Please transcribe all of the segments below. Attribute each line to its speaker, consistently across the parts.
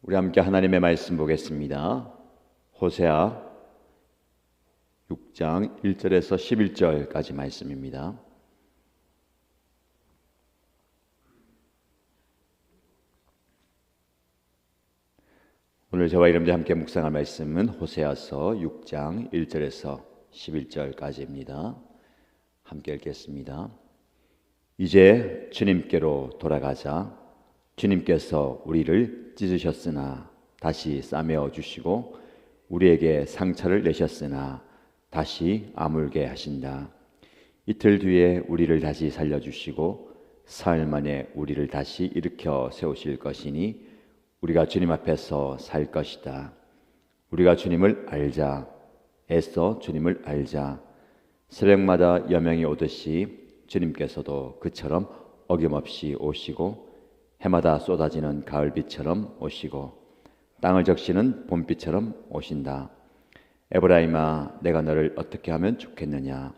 Speaker 1: 우리 함께 하나님의 말씀 보겠습니다. 호세아 6장 1절에서 11절까지 말씀입니다. 오늘 저와 여러분들이 함께 묵상할 말씀은 호세아서 6장 1절에서 11절까지입니다. 함께 읽겠습니다. 이제 주님께로 돌아가자. 주님께서 우리를 찢으셨으나 다시 싸매어 주시고 우리에게 상처를 내셨으나 다시 아물게 하신다. 이틀 뒤에 우리를 다시 살려주시고 사흘 만에 우리를 다시 일으켜 세우실 것이니 우리가 주님 앞에서 살 것이다. 우리가 주님을 알자. 애써 주님을 알자. 새벽마다 여명이 오듯이 주님께서도 그처럼 어김없이 오시고 해마다 쏟아지는 가을비처럼 오시고 땅을 적시는 봄비처럼 오신다. 에브라임아, 내가 너를 어떻게 하면 좋겠느냐?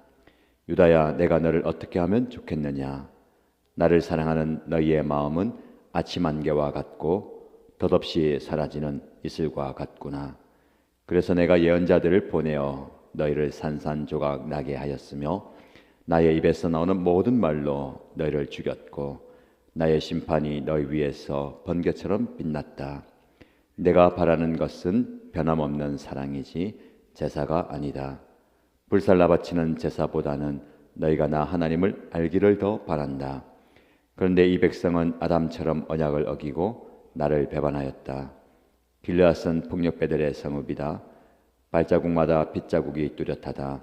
Speaker 1: 유다야, 내가 너를 어떻게 하면 좋겠느냐? 나를 사랑하는 너희의 마음은 아침 안개와 같고 덧없이 사라지는 이슬과 같구나. 그래서 내가 예언자들을 보내어 너희를 산산조각 나게 하였으며 나의 입에서 나오는 모든 말로 너희를 죽였고 나의 심판이 너희 위에서 번개처럼 빛났다. 내가 바라는 것은 변함없는 사랑이지 제사가 아니다. 불살라 바치는 제사보다는 너희가 나 하나님을 알기를 더 바란다. 그런데 이 백성은 아담처럼 언약을 어기고 나를 배반하였다. 길르앗은 폭력배들의 성읍이다. 발자국마다 빗자국이 뚜렷하다.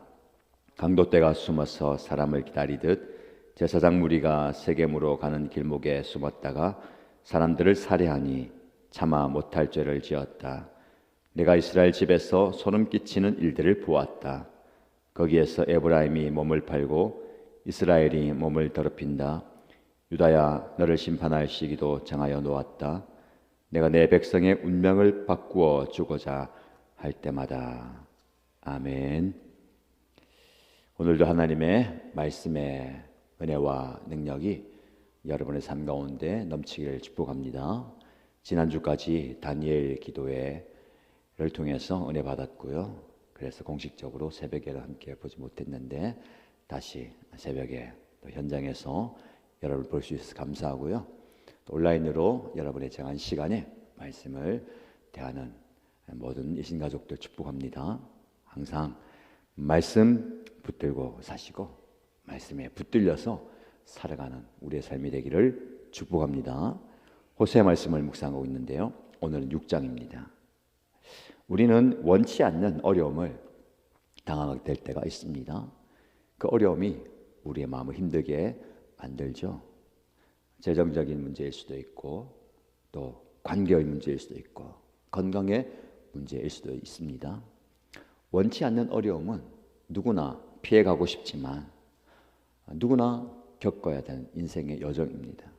Speaker 1: 강도떼가 숨어서 사람을 기다리듯 제사장 무리가 세겜으로 가는 길목에 숨었다가 사람들을 살해하니 차마 못할 죄를 지었다. 내가 이스라엘 집에서 소름 끼치는 일들을 보았다. 거기에서 에브라임이 몸을 팔고 이스라엘이 몸을 더럽힌다. 유다야, 너를 심판할 시기도 정하여 놓았다. 내가 내 백성의 운명을 바꾸어 주고자 할 때마다. 아멘. 오늘도 하나님의 말씀에 은혜와 능력이 여러분의 삶 가운데 넘치기를 축복합니다. 지난주까지 다니엘 기도회를 통해서 은혜 받았고요. 그래서 공식적으로 새벽에 함께 보지 못했는데 다시 새벽에 또 현장에서 여러분을 볼 수 있어서 감사하고요. 또 온라인으로 여러분의 정한 시간에 말씀을 대하는 모든 이신 가족들 축복합니다. 항상 말씀 붙들고 사시고 말씀에 붙들려서 살아가는 우리의 삶이 되기를 축복합니다. 호세아 말씀을 묵상하고 있는데요. 오늘은 6장입니다. 우리는 원치 않는 어려움을 당하게 될 때가 있습니다. 그 어려움이 우리의 마음을 힘들게 만들죠. 재정적인 문제일 수도 있고 또 관계의 문제일 수도 있고 건강의 문제일 수도 있습니다. 원치 않는 어려움은 누구나 피해가고 싶지만 누구나 겪어야 되는 인생의 여정입니다.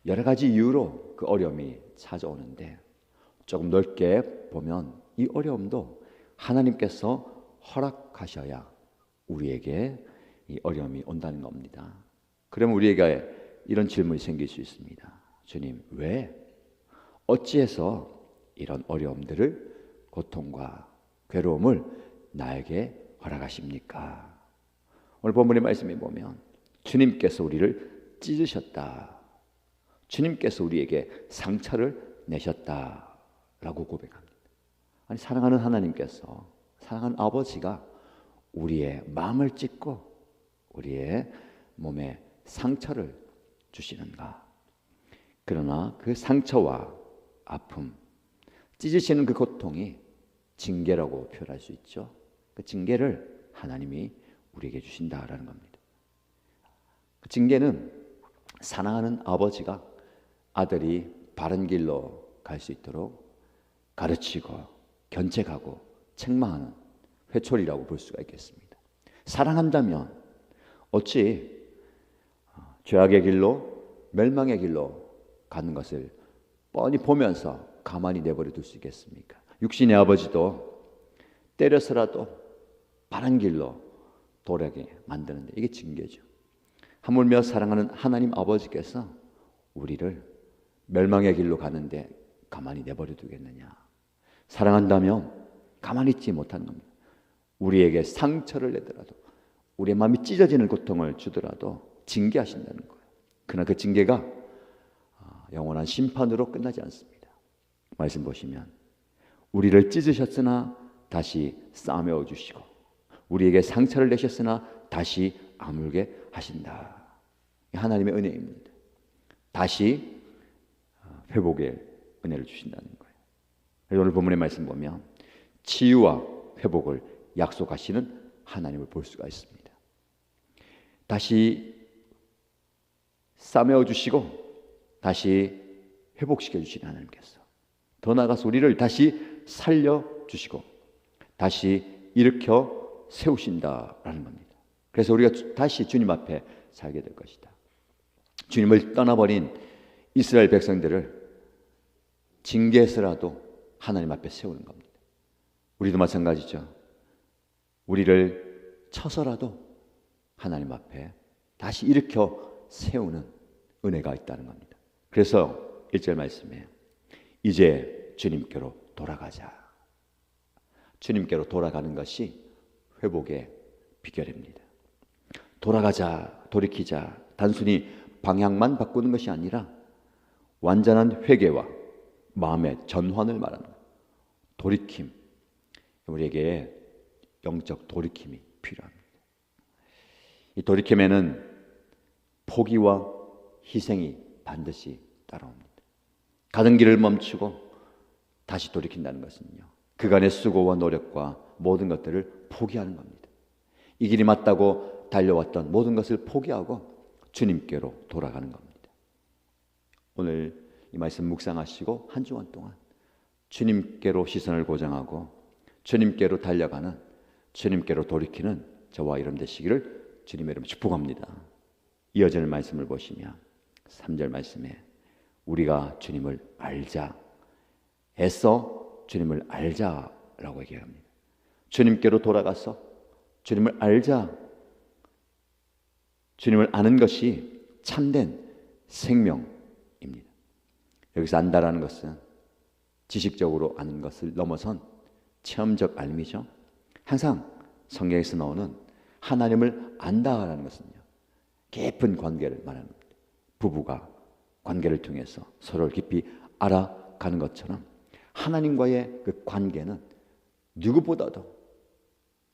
Speaker 1: 여러 가지 이유로 그 어려움이 찾아오는데 조금 넓게 보면 이 어려움도 하나님께서 허락하셔야 우리에게 이 어려움이 온다는 겁니다. 그러면 우리에게 이런 질문이 생길 수 있습니다. 주님, 왜? 어찌해서 이런 어려움들을, 고통과 괴로움을 나에게 허락하십니까? 오늘 본문의 말씀에 보면 주님께서 우리를 찢으셨다. 주님께서 우리에게 상처를 내셨다라고 고백합니다. 아니, 사랑하는 하나님께서, 사랑하는 아버지가 우리의 마음을 찢고 우리의 몸에 상처를 주시는가? 그러나 그 상처와 아픔, 찢으시는 그 고통이 징계라고 표현할 수 있죠. 그 징계를 하나님이 우리에게 주신다라는 겁니다. 그 징계는 사랑하는 아버지가 아들이 바른 길로 갈 수 있도록 가르치고 견책하고 책망하는 회초리라고 볼 수가 있겠습니다. 사랑한다면 어찌 죄악의 길로 멸망의 길로 가는 것을 뻔히 보면서 가만히 내버려 둘 수 있겠습니까? 육신의 아버지도 때려서라도 바른 길로 돌아가게 만드는데 이게 징계죠. 하물며 사랑하는 하나님 아버지께서 우리를 멸망의 길로 가는데 가만히 내버려 두겠느냐? 사랑한다면 가만히 있지 못하는 겁니다. 우리에게 상처를 내더라도, 우리의 마음이 찢어지는 고통을 주더라도 징계하신다는 거예요. 그러나 그 징계가 영원한 심판으로 끝나지 않습니다. 말씀 보시면 우리를 찢으셨으나 다시 싸매어 주시고, 우리에게 상처를 내셨으나 다시 아물게 하신다. 하나님의 은혜입니다. 다시 회복의 은혜를 주신다는 거예요. 오늘 본문의 말씀 보면 치유와 회복을 약속하시는 하나님을 볼 수가 있습니다. 다시 싸매어 주시고 다시 회복시켜 주시는 하나님께서, 더 나아가서 우리를 다시 살려 주시고 다시 일으켜 세우신다라는 겁니다. 그래서 우리가 다시 주님 앞에 살게 될 것이다. 주님을 떠나버린 이스라엘 백성들을 징계해서라도 하나님 앞에 세우는 겁니다. 우리도 마찬가지죠. 우리를 쳐서라도 하나님 앞에 다시 일으켜 세우는 은혜가 있다는 겁니다. 그래서 1절 말씀에 이제 주님께로 돌아가자. 주님께로 돌아가는 것이 회복의 비결입니다. 돌아가자, 돌이키자, 단순히 방향만 바꾸는 것이 아니라 완전한 회개와 마음의 전환을 말하는 거예요. 돌이킴, 우리에게 영적 돌이킴이 필요합니다. 이 돌이킴에는 포기와 희생이 반드시 따라옵니다. 가는 길을 멈추고 다시 돌이킨다는 것은요, 그간의 수고와 노력과 모든 것들을 포기하는 겁니다. 이 길이 맞다고 달려왔던 모든 것을 포기하고 주님께로 돌아가는 겁니다. 오늘 이 말씀 묵상하시고 한 주간 동안 주님께로 시선을 고정하고 주님께로 달려가는, 주님께로 돌이키는 저와 여러분 되시기를 주님의 이름으로 축복합니다. 이어지는 말씀을 보시면 3절 말씀에 우리가 주님을 알자, 애써 주님을 알자라고 얘기합니다. 주님께로 돌아가서 주님을 알자. 주님을 아는 것이 참된 생명입니다. 여기서 안다라는 것은 지식적으로 아는 것을 넘어선 체험적 알미죠. 항상 성경에서 나오는 하나님을 안다라는 것은요, 깊은 관계를 말하는 겁니다. 부부가 관계를 통해서 서로를 깊이 알아가는 것처럼 하나님과의 그 관계는 누구보다도,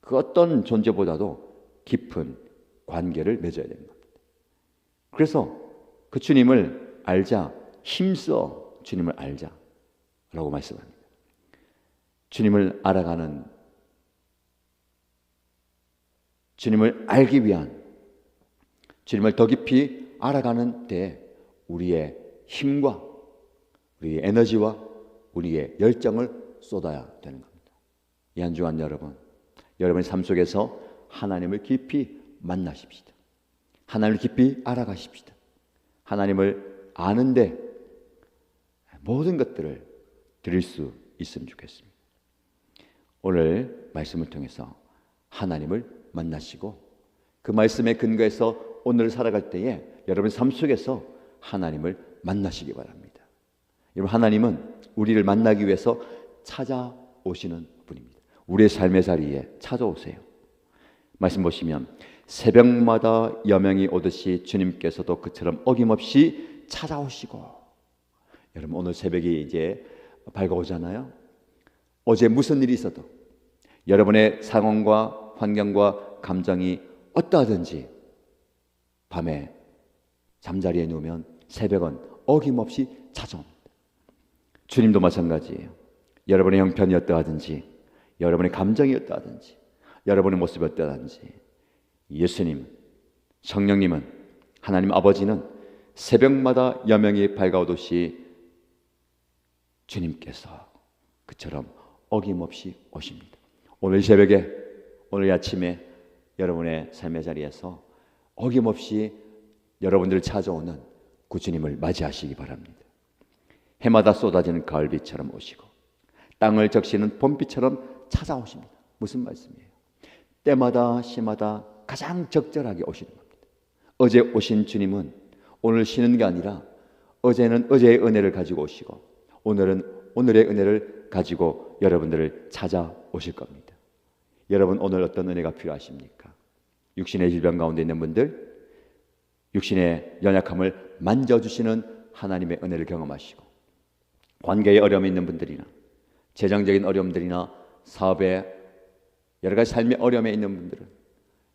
Speaker 1: 그 어떤 존재보다도 깊은 관계를 맺어야 되는 겁니다. 그래서 그 주님을 알자, 힘써 주님을 알자라고 말씀합니다. 주님을 알아가는, 주님을 알기 위한, 주님을 더 깊이 알아가는 때 우리의 힘과 우리의 에너지와 우리의 열정을 쏟아야 되는 겁니다. 이 한 주간 여러분의 삶 속에서 하나님을 깊이 만나십시다. 하나님을 깊이 알아가십시다. 하나님을 아는데 모든 것들을 드릴 수 있으면 좋겠습니다. 오늘 말씀을 통해서 하나님을 만나시고 그 말씀에 근거해서 오늘을 살아갈 때에 여러분의 삶 속에서 하나님을 만나시기 바랍니다. 여러분, 하나님은 우리를 만나기 위해서 찾아오시는 분입니다. 우리의 삶의 자리에 찾아오세요. 말씀 보시면 새벽마다 여명이 오듯이 주님께서도 그처럼 어김없이 찾아오시고, 여러분 오늘 새벽이 이제 밝아오잖아요. 어제 무슨 일이 있어도 여러분의 상황과 환경과 감정이 어떠하든지 밤에 잠자리에 누우면 새벽은 어김없이 찾아옵니다. 주님도 마찬가지예요. 여러분의 형편이 어떠하든지, 여러분의 감정이 어떠하든지, 여러분의 모습이 어떠하든지, 예수님, 성령님은, 하나님 아버지는 새벽마다 여명이 밝아오듯이 주님께서 그처럼 어김없이 오십니다. 오늘 새벽에, 오늘 아침에 여러분의 삶의 자리에서 어김없이 여러분들을 찾아오는 그 주님을 맞이하시기 바랍니다. 해마다 쏟아지는 가을비처럼 오시고 땅을 적시는 봄비처럼 찾아오십니다. 무슨 말씀이에요? 때마다 시마다 가장 적절하게 오시는 겁니다. 어제 오신 주님은 오늘 쉬는 게 아니라 어제는 어제의 은혜를 가지고 오시고 오늘의 은혜를 가지고 여러분들을 찾아오실 겁니다. 여러분 오늘 어떤 은혜가 필요하십니까? 육신의 질병 가운데 있는 분들, 육신의 연약함을 만져주시는 하나님의 은혜를 경험하시고, 관계에 어려움이 있는 분들이나 재정적인 어려움들이나 사업에 여러 가지 삶의 어려움에 있는 분들은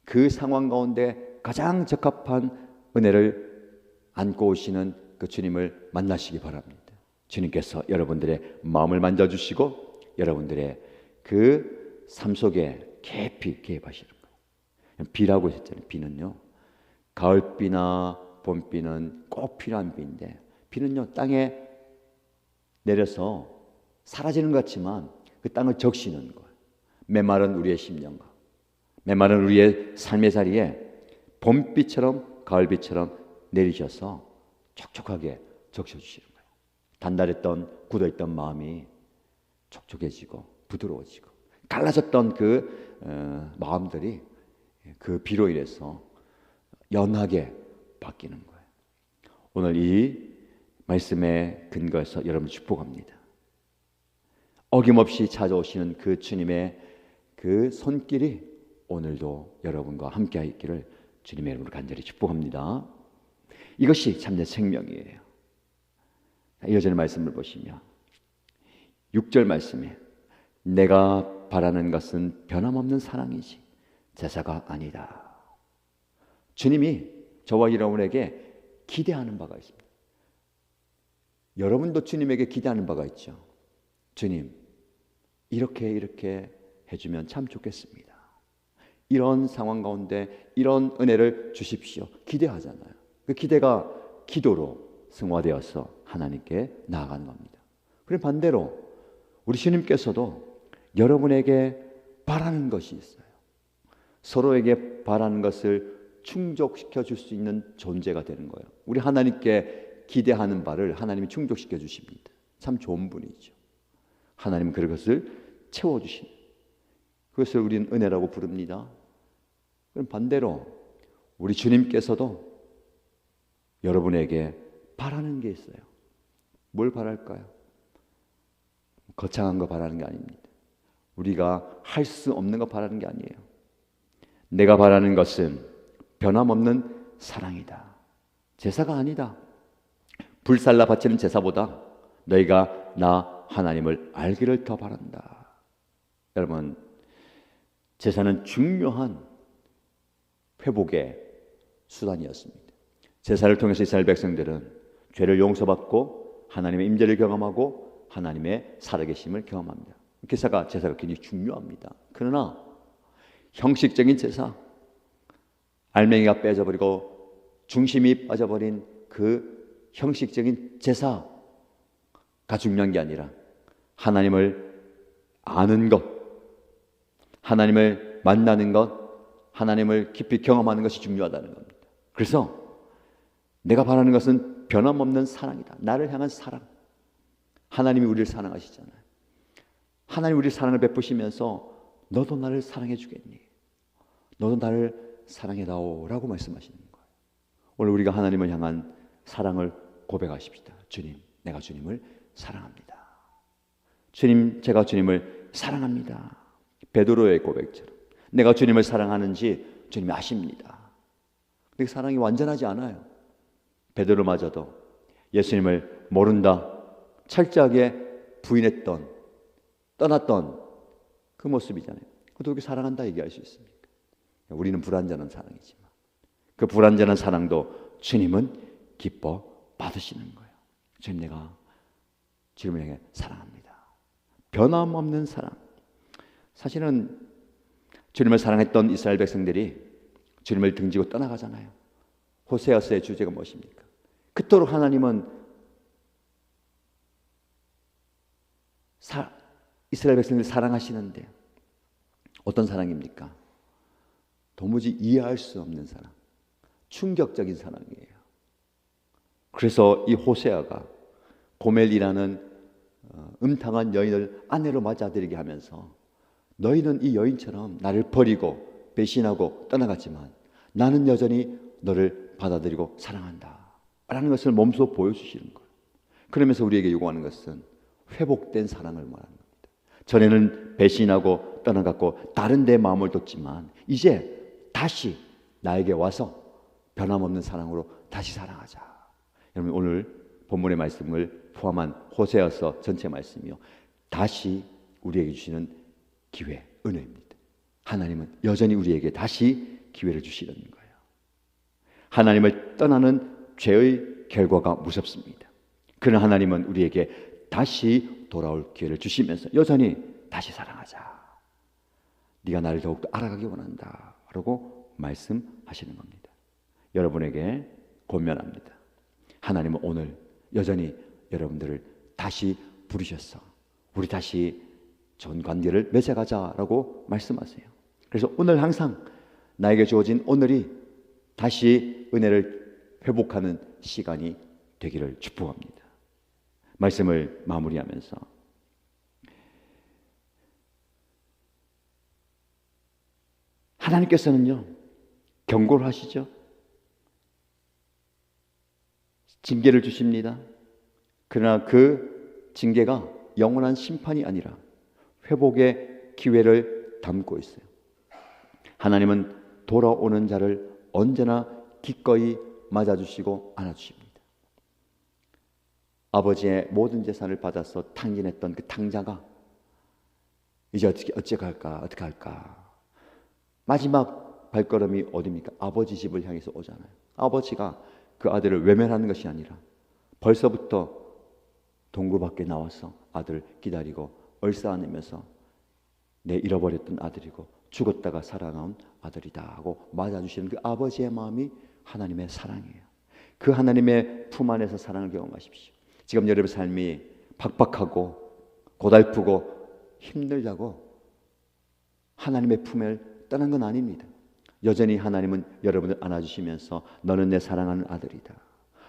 Speaker 1: 그 상황 가운데 가장 적합한 은혜를 안고 오시는 그 주님을 만나시기 바랍니다. 주님께서 여러분들의 마음을 만져주시고 여러분들의 그 삶 속에 깊이 개입하시는 거예요. 비라고 했잖아요. 비는요, 가을비나 봄비는 꼭 필요한 비인데, 비는요 땅에 내려서 사라지는 것 같지만 그 땅을 적시는 거예요. 메마른 우리의 심령과 메마른 우리의 삶의 자리에 봄비처럼 가을비처럼 내리셔서 촉촉하게 적셔주시는 거예요. 단단했던 굳어있던 마음이 촉촉해지고 부드러워지고, 갈라졌던 그 마음들이 그 비로 인해서 연하게 바뀌는 거예요. 오늘 이 말씀에 근거해서 여러분 축복합니다. 어김없이 찾아오시는 그 주님의 그 손길이 오늘도 여러분과 함께 있기를 주님의 이름으로 간절히 축복합니다. 이것이 참된 생명이에요. 이어지는 말씀을 보시면 6절 말씀에 내가 바라는 것은 변함없는 사랑이지 제사가 아니다. 주님이 저와 여러분에게 기대하는 바가 있습니다. 여러분도 주님에게 기대하는 바가 있죠. 주님, 이렇게 해주면 참 좋겠습니다. 이런 상황 가운데 이런 은혜를 주십시오. 기대하잖아요. 그 기대가 기도로 승화되어서 하나님께 나아가는 겁니다. 그리고 반대로 우리 주님께서도 여러분에게 바라는 것이 있어요. 서로에게 바라는 것을 충족시켜 줄 수 있는 존재가 되는 거예요. 우리 하나님께 기대하는 바를 하나님이 충족시켜 주십니다. 참 좋은 분이죠. 하나님은 그것을 채워주시는, 그것을 우리는 은혜라고 부릅니다. 그럼 반대로 우리 주님께서도 여러분에게 바라는 게 있어요. 뭘 바랄까요? 거창한 거 바라는 게 아닙니다. 우리가 할 수 없는 거 바라는 게 아니에요. 내가 바라는 것은 변함없는 사랑이다. 제사가 아니다. 불살라 바치는 제사보다 너희가 나 하나님을 알기를 더 바란다. 여러분, 제사는 중요한 회복의 수단이었습니다. 제사를 통해서 이스라엘 백성들은 죄를 용서받고 하나님의 임재를 경험하고 하나님의 살아계심을 경험합니다. 제사가 굉장히 중요합니다. 그러나 형식적인 제사, 알맹이가 빼져버리고 중심이 빠져버린 그 형식적인 제사가 중요한 게 아니라 하나님을 아는 것, 하나님을 만나는 것, 하나님을 깊이 경험하는 것이 중요하다는 겁니다. 그래서 내가 바라는 것은 변함없는 사랑이다. 나를 향한 사랑. 하나님이 우리를 사랑하시잖아요. 하나님 우리 사랑을 베푸시면서 너도 나를 사랑해 주겠니? 너도 나를 사랑해다오 라고 말씀하시는 거예요. 오늘 우리가 하나님을 향한 사랑을 고백하십시다. 주님, 내가 주님을 사랑합니다. 주님, 제가 주님을 사랑합니다. 베드로의 고백처럼 내가 주님을 사랑하는지 주님이 아십니다. 근데 그 사랑이 완전하지 않아요. 베드로마저도 예수님을 모른다, 철저하게 부인했던, 떠났던 그 모습이잖아요. 그것도 그렇게 사랑한다 얘기할 수 있습니까? 우리는 불완전한 사랑이지만 그 불완전한 사랑도 주님은 기뻐 받으시는 거예요. 주님, 내가 주님을 향해 사랑합니다. 변함없는 사랑. 사실은 주님을 사랑했던 이스라엘 백성들이 주님을 등지고 떠나가잖아요. 호세아서의 주제가 무엇입니까? 그토록 하나님은 이스라엘 백성들을 사랑하시는데 어떤 사랑입니까? 도무지 이해할 수 없는 사랑, 충격적인 사랑이에요. 그래서 이 호세아가 고멜이라는 음탕한 여인을 아내로 맞아들이게 하면서 너희는 이 여인처럼 나를 버리고 배신하고 떠나갔지만 나는 여전히 너를 받아들이고 사랑한다 라는 것을 몸소 보여주시는 거예요. 그러면서 우리에게 요구하는 것은 회복된 사랑을 말하는 겁니다. 전에는 배신하고 떠나갔고 다른 데 마음을 뒀지만 이제 다시 나에게 와서 변함없는 사랑으로 다시 사랑하자. 여러분, 오늘 본문의 말씀을 포함한 호세아서 전체 말씀이요, 다시 우리에게 주시는 기회, 은혜입니다. 하나님은 여전히 우리에게 다시 기회를 주시는 거예요. 하나님을 떠나는 죄의 결과가 무섭습니다. 그러나 하나님은 우리에게 다시 돌아올 기회를 주시면서 여전히 다시 사랑하자. 네가 나를 더욱더 알아가기 원한다 라고 말씀하시는 겁니다. 여러분에게 권면합니다. 하나님은 오늘 여전히 여러분들을 다시 부르셨어. 우리 다시 좋은 관계를 맺어가자라고 말씀하세요. 그래서 오늘 항상 나에게 주어진 오늘이 다시 은혜를 회복하는 시간이 되기를 축복합니다. 말씀을 마무리하면서 하나님께서는요, 경고를 하시죠. 징계를 주십니다. 그러나 그 징계가 영원한 심판이 아니라 회복의 기회를 담고 있어요. 하나님은 돌아오는 자를 언제나 기꺼이 맞아주시고 안아주십니다. 아버지의 모든 재산을 받아서 탕진했던 그 탕자가 이제 어떻게 할까? 마지막 발걸음이 어디입니까? 아버지 집을 향해서 오잖아요. 아버지가 그 아들을 외면하는 것이 아니라 벌써부터 동굴 밖에 나와서 아들을 기다리고 얼싸안으면서 내 잃어버렸던 아들이고 죽었다가 살아나온 아들이다 하고 맞아주시는 그 아버지의 마음이 하나님의 사랑이에요. 그 하나님의 품 안에서 사랑을 경험하십시오. 지금 여러분의 삶이 팍팍하고 고달프고 힘들다고 하나님의 품을 떠난 건 아닙니다. 여전히 하나님은 여러분을 안아주시면서 너는 내 사랑하는 아들이다.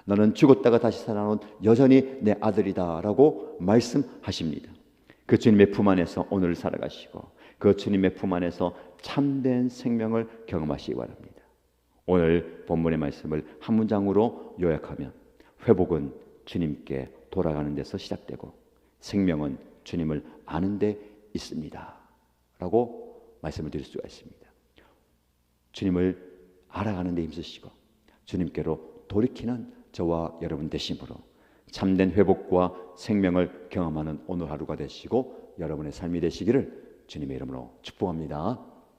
Speaker 1: 너는 죽었다가 다시 살아나온 여전히 내 아들이다 라고 말씀하십니다. 그 주님의 품 안에서 오늘을 살아가시고 그 주님의 품 안에서 참된 생명을 경험하시기 바랍니다. 오늘 본문의 말씀을 한 문장으로 요약하면 회복은 주님께 돌아가는 데서 시작되고 생명은 주님을 아는 데 있습니다 라고 말씀을 드릴 수가 있습니다. 주님을 알아가는 데 힘쓰시고 주님께로 돌이키는 저와 여러분 되심으로 참된 회복과 생명을 경험하는 오늘 하루가 되시고 여러분의 삶이 되시기를 주님의 이름으로 축복합니다.